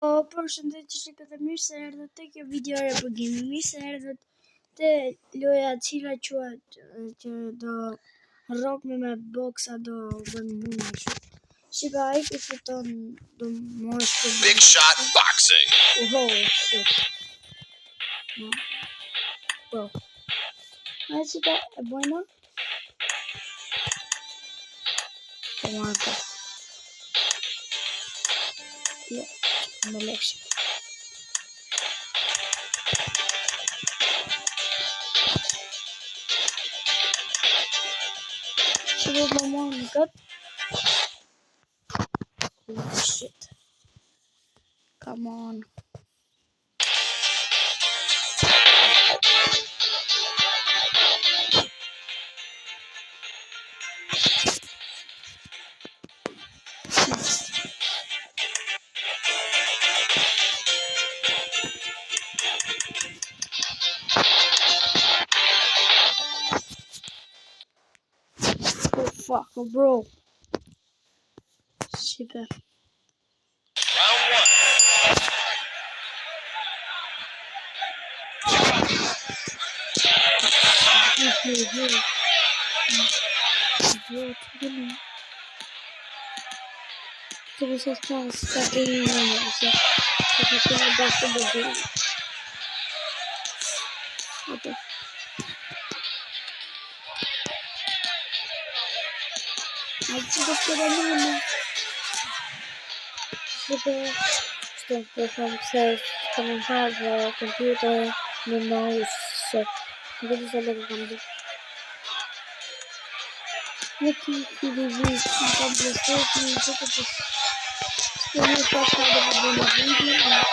Përshëndetje shikët e mirë se erdhët te kjo video revogimi, mirë se erdhët te loja cila quhet që do rrokmi me boksa do bëjmë mundë shumë. Shika ai që fiton do mos Big Shot Boxing. Oh shit. No. Bro. Ai shika e buena. Come on. Yeah, me lesh. Shiko më morë në këtë. Oh shit. Come on. Oh fuck, bro. Shit. Round one. Você está bem, você tem bastante bem. Ok. Aí você está bem, estou pensando que você comenzava o computer no mouse. Não sei se é como aqui que devia estar bloqueado, não sei o que eu não posso fazer no vídeo.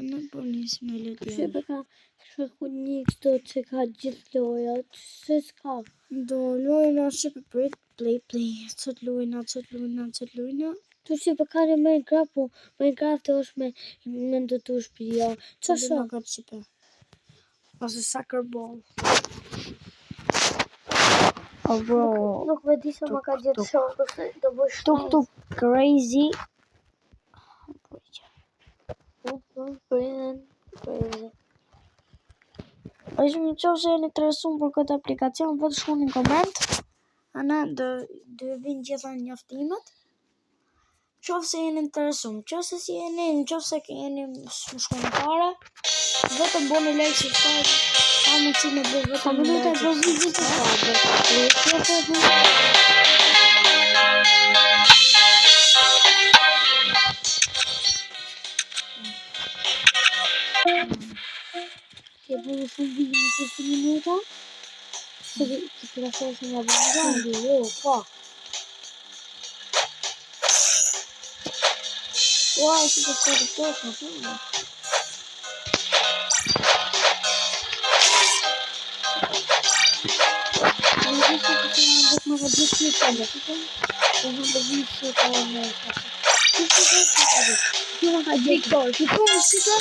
Në përnis me lëtja. Shqipë ka shkunik të që ka gjithë lojat, se s'ka. Do lojna shqipë prit, play, cët lojna. Tu shqipë ka në Minecraft, po Minecraft është me ndëtu shpia. Qa shë? Ose soccer ball. Oh bro. Nuk me di se më ka gjithë shokë, se do bësh tuk crazy. Është një qovë se e në interesun për këtë aplikacion, vëtë shkoni në koment, ana do vinë gjitha njoftimet. Qovë se e në interesun, qovë se si e në, qovë se e në shkoni para, vetëm bo në like, subscribe, ka më që me bërë vetëm në like, che avevo sul video in questo minuto che la stessa mi aveva oh fuck wow si può fare tutto non so se c'è una maggiore non ho visto come Io non Victor, se tu non si sa,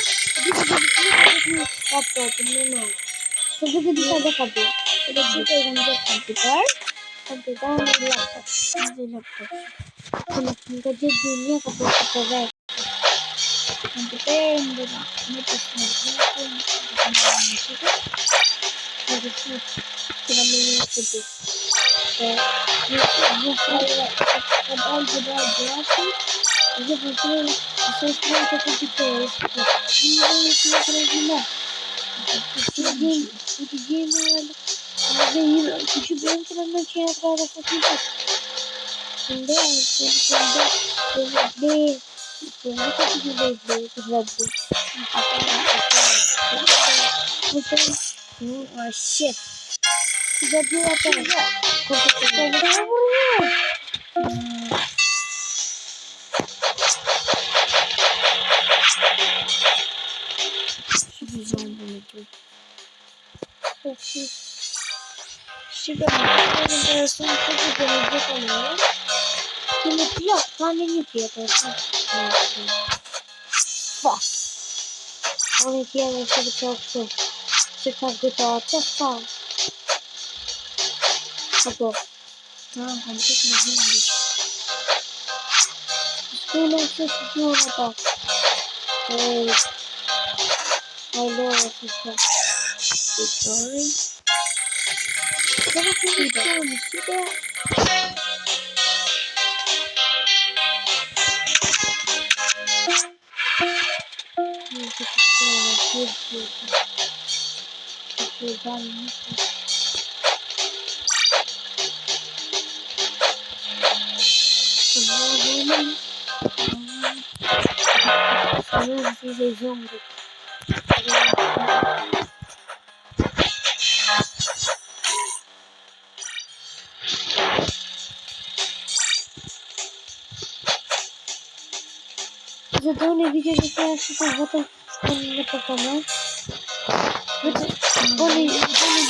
laptop, no. Se vedi di fare da capo, e da ci puoi cambiare computer e laptop. Come un gadget di mio che posso fare. Computer, metto Io potrei soltanto computer, ci penso non c'è ancora fatica. Oh shit. Cosa più a te? Shqipe, më intereson këtë të në gjithë në kemi plot, ka në një tjetër. Fuck! Unë tjetër që të këtë që ka GTA, që ka? Apo? Ta, kam të në zëndi. Shkuna që të gjurë ata. I love it. Sorry. Come on, Задание видео не что вот он не покажет. Вони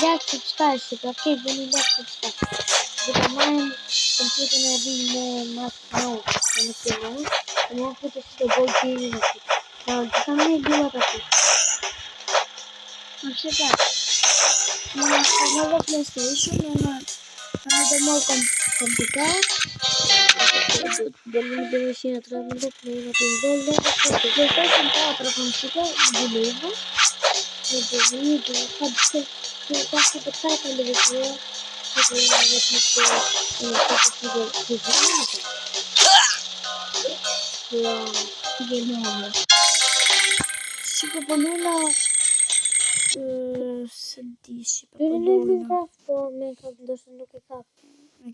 ляться читаєш, окей, вони ляться читаєш. Видамаємо комп'ютерне війне мат-ноут, не піно. Тому буде що болтіві. Там не було таке. Вообще так. На PlayStation, на дома комп'ютер. Дали ще на травму, на пінбол, PlayStation та комп'ютер і було. Видео, как это телевизор, Шипа банана сади шипа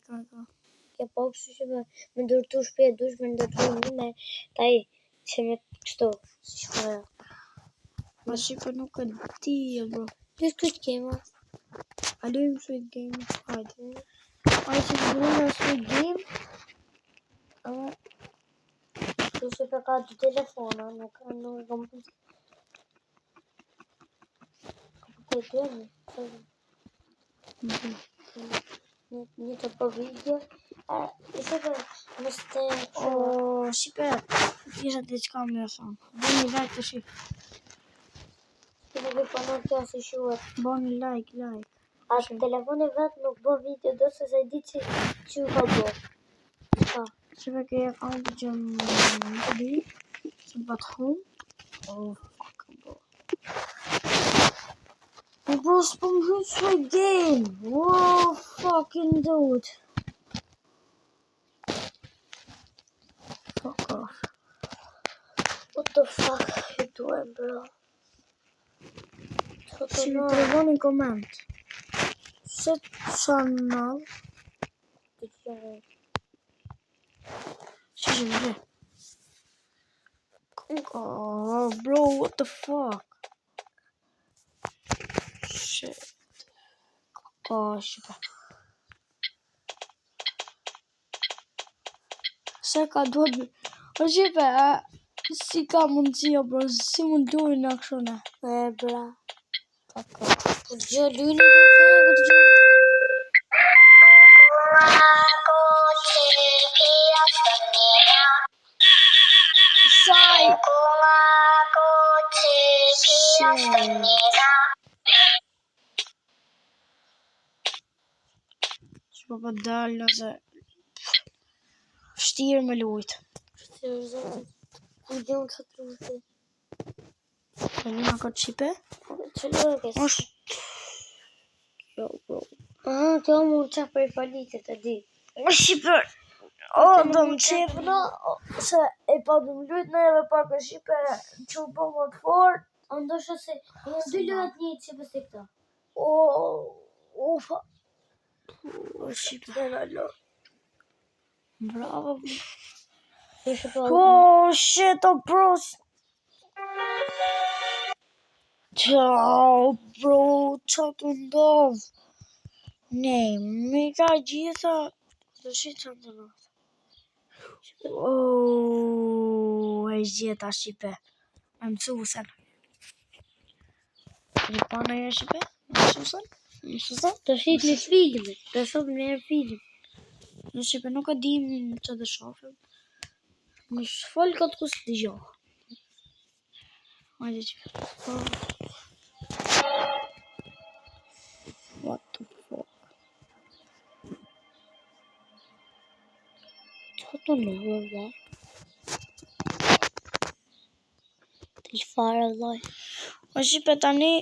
банана. Я покажу себе, мы дурту шпе душ, мы дурту не тай, чем что, что. Maar super nog een die, bro. Dit Squid Game. I do Squid Game. I do. I should do a Squid Game. Dus ik ga de telefoon aan. Ik kan nog een не то по видео. О, super. Hier zit dit camera van. Ben je lijkt te zien. Nuk po nuk ka si shuhet. Bani like. A telefoni vet nuk bë video do se di që ka bë. Ha, çfarë ke account që më di? Se bat home. Oh fuck bro. Bro, spam who's game. Oh fucking dude. Fuck off. What the fuck you doing, bro? Si mi trovano in commento. Se sono... Oh, bro, what the fuck? Shit. Oh, shit. Se ka duhet... O shqipe, si ka mundësia, bro, si mund duhin në këshone? Bra. Po gjë lyni dhe të gjë. Sai. Shpo po dal nëse vështirë me lujt. Vështirë zotit. Kujdeun të të lujtë. Kalina ka qipe? Qëllë e kësë? Jo, bro. Kjo mu qa për i falitit e di. Më shqiper. O, do më qepëna. Se e pa du më lujt në edhe pak e shqipe. Që po më të fort. Ndosha se dy lujt një qipë si këta. O, fa. O, shqipe në lo. Bravo. Oh, shit, oh, bro. Ciao, bro, qa të ndodh? Ne, me ka gjitha do shi që të ndodh. Oh, e gjitha shqipe. E mësusen. Këri pana e shqipe? Mësusen? Të shit një film. Të shoh një film. Në Shqipe nuk e dim që të shohim. Në shfol këtë kus të gjohë. Hajde që... What the fuck? Që të nëve, vla? Të fare, vla. Në Shqipe tani...